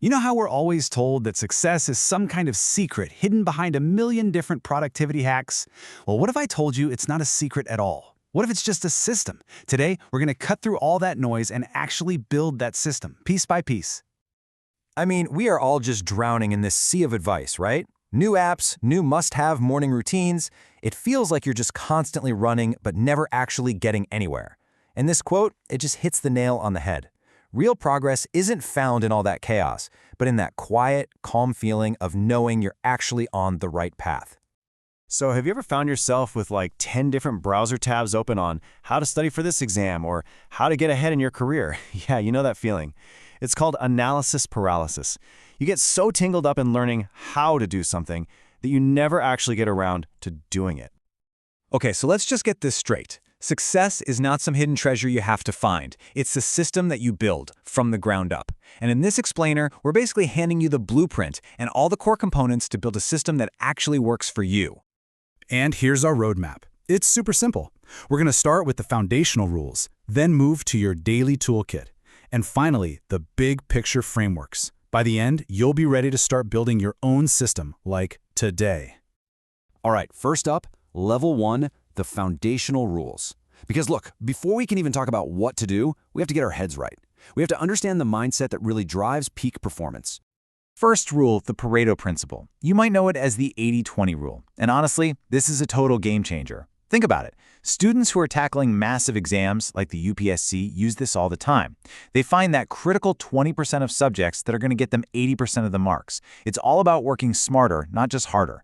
You know how we're always told that success is some kind of secret hidden behind a million different productivity hacks? Well, what if I told you it's not a secret at all? What if it's just a system? Today, we're going to cut through all that noise and actually build that system, piece by piece. I mean, we are all just drowning in this sea of advice, right? New apps, new must-have morning routines. It feels like you're just constantly running but never actually getting anywhere. And this quote, it just hits the nail on the head. Real progress isn't found in all that chaos, but in that quiet, calm feeling of knowing you're actually on the right path. So have you ever found yourself with like 10 different browser tabs open on how to study for this exam or how to get ahead in your career? Yeah, you know that feeling. It's called analysis paralysis. You get so tangled up in learning how to do something that you never actually get around to doing it. Okay, so let's just get this straight. Success is not some hidden treasure you have to find. It's the system that you build from the ground up. And in this explainer, we're basically handing you the blueprint and all the core components to build a system that actually works for you. And here's our roadmap. It's super simple. We're going to start with the foundational rules, then move to your daily toolkit, and finally, the big picture frameworks. By the end, you'll be ready to start building your own system, like today. All right, first up, level 1, the foundational rules. Because look, before we can even talk about what to do, we have to get our heads right. We have to understand the mindset that really drives peak performance. First rule, the Pareto principle. You might know it as the 80-20 rule. And honestly, this is a total game changer. Think about it. Students who are tackling massive exams like the UPSC use this all the time. They find that critical 20% of subjects that are going to get them 80% of the marks. It's all about working smarter, not just harder.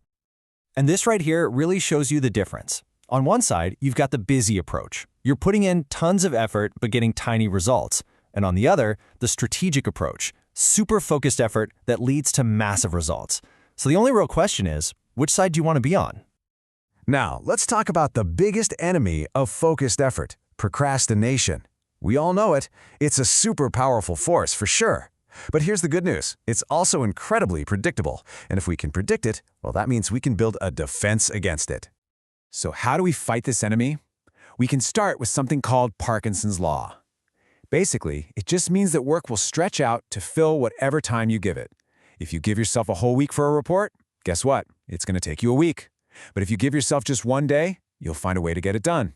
And this right here really shows you the difference. On one side, you've got the busy approach. You're putting in tons of effort but getting tiny results. And on the other, the strategic approach. Super focused effort that leads to massive results. So the only real question is, which side do you want to be on? Now, let's talk about the biggest enemy of focused effort, procrastination. We all know it. It's a super powerful force for sure. But here's the good news. It's also incredibly predictable. And if we can predict it, well, that means we can build a defense against it. So how do we fight this enemy? We can start with something called Parkinson's Law. Basically, it just means that work will stretch out to fill whatever time you give it. If you give yourself a whole week for a report, guess what? It's going to take you a week. But if you give yourself just one day, you'll find a way to get it done.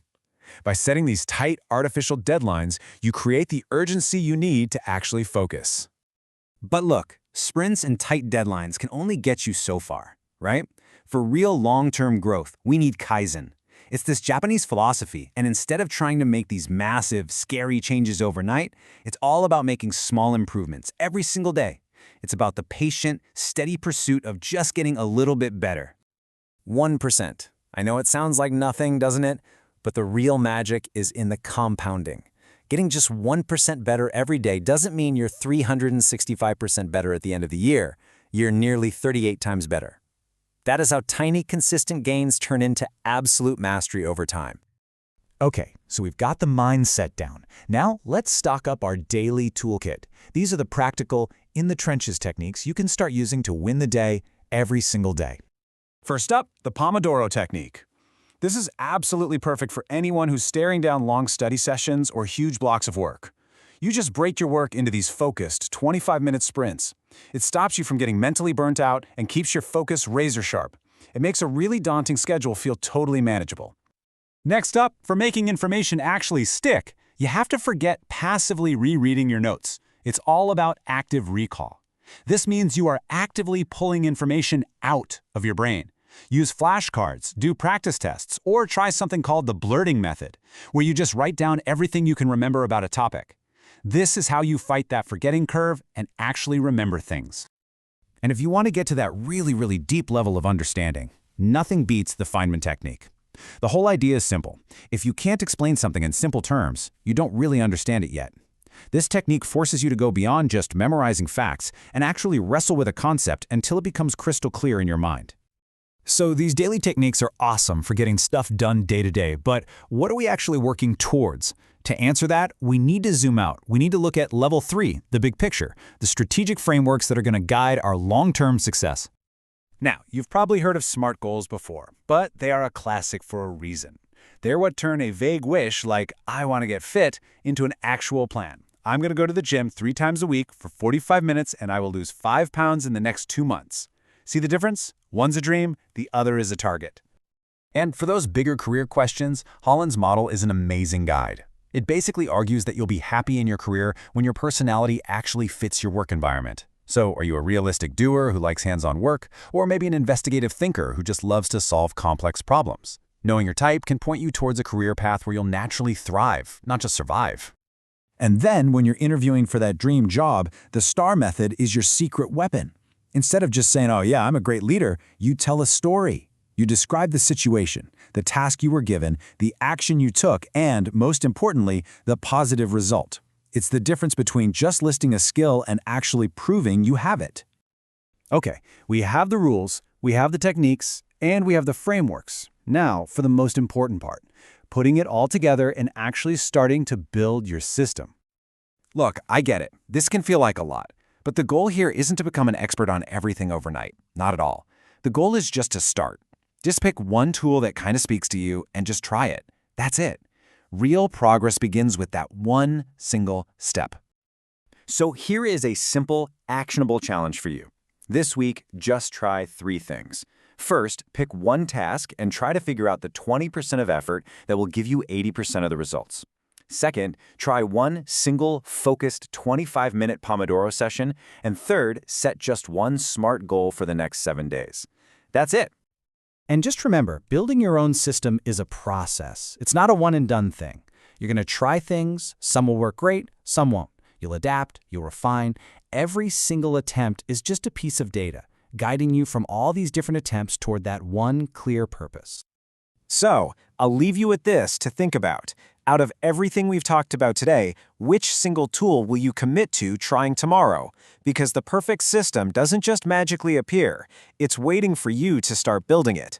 By setting these tight, artificial deadlines, you create the urgency you need to actually focus. But look, sprints and tight deadlines can only get you so far, right? For real long-term growth, we need Kaizen. It's this Japanese philosophy, and instead of trying to make these massive, scary changes overnight, it's all about making small improvements every single day. It's about the patient, steady pursuit of just getting a little bit better. 1%. I know it sounds like nothing, doesn't it? But the real magic is in the compounding. Getting just 1% better every day doesn't mean you're 365% better at the end of the year. You're nearly 38 times better. That is how tiny, consistent gains turn into absolute mastery over time. Okay, so we've got the mindset down. Now let's stock up our daily toolkit. These are the practical, in-the-trenches techniques you can start using to win the day every single day. First up, the Pomodoro Technique. This is absolutely perfect for anyone who's staring down long study sessions or huge blocks of work. You just break your work into these focused 25-minute sprints. It stops you from getting mentally burnt out and keeps your focus razor sharp. It makes a really daunting schedule feel totally manageable. Next up, for making information actually stick, you have to forget passively rereading your notes. It's all about active recall. This means you are actively pulling information out of your brain. Use flashcards, do practice tests, or try something called the blurting method, where you just write down everything you can remember about a topic. This is how you fight that forgetting curve and actually remember things. And if you want to get to that really deep level of understanding, nothing beats the Feynman technique. The whole idea is simple. If you can't explain something in simple terms, you don't really understand it yet. This technique forces you to go beyond just memorizing facts and actually wrestle with a concept until it becomes crystal clear in your mind. So these daily techniques are awesome for getting stuff done day to day, but what are we actually working towards? To answer that, we need to zoom out. We need to look at level 3, the big picture, the strategic frameworks that are going to guide our long-term success. Now, you've probably heard of SMART goals before, but they are a classic for a reason. They're what turn a vague wish like, I want to get fit, into an actual plan. I'm going to go to the gym 3 times a week for 45 minutes and I will lose 5 pounds in the next 2 months. See the difference? One's a dream, the other is a target. And for those bigger career questions, Holland's model is an amazing guide. It basically argues that you'll be happy in your career when your personality actually fits your work environment. So, are you a realistic doer who likes hands-on work, or maybe an investigative thinker who just loves to solve complex problems? Knowing your type can point you towards a career path where you'll naturally thrive, not just survive. And then, when you're interviewing for that dream job, the STAR method is your secret weapon. Instead of just saying, "Oh yeah, I'm a great leader," you tell a story. You describe the situation, the task you were given, the action you took, and, most importantly, the positive result. It's the difference between just listing a skill and actually proving you have it. Okay, we have the rules, we have the techniques, and we have the frameworks. Now, for the most important part, putting it all together and actually starting to build your system. Look, I get it. This can feel like a lot. But the goal here isn't to become an expert on everything overnight. Not at all. The goal is just to start. Just pick one tool that kind of speaks to you and just try it. That's it. Real progress begins with that one single step. So here is a simple, actionable challenge for you. This week, just try 3 things. First, pick one task and try to figure out the 20% of effort that will give you 80% of the results. Second, try one single, focused 25-minute Pomodoro session. And third, set just one SMART goal for the next 7 days. That's it. And just remember, building your own system is a process. It's not a one-and-done thing. You're going to try things. Some will work great, some won't. You'll adapt, you'll refine. Every single attempt is just a piece of data, guiding you from all these different attempts toward that one clear purpose. So, I'll leave you with this to think about. Out of everything we've talked about today, which single tool will you commit to trying tomorrow? Because the perfect system doesn't just magically appear. It's waiting for you to start building it.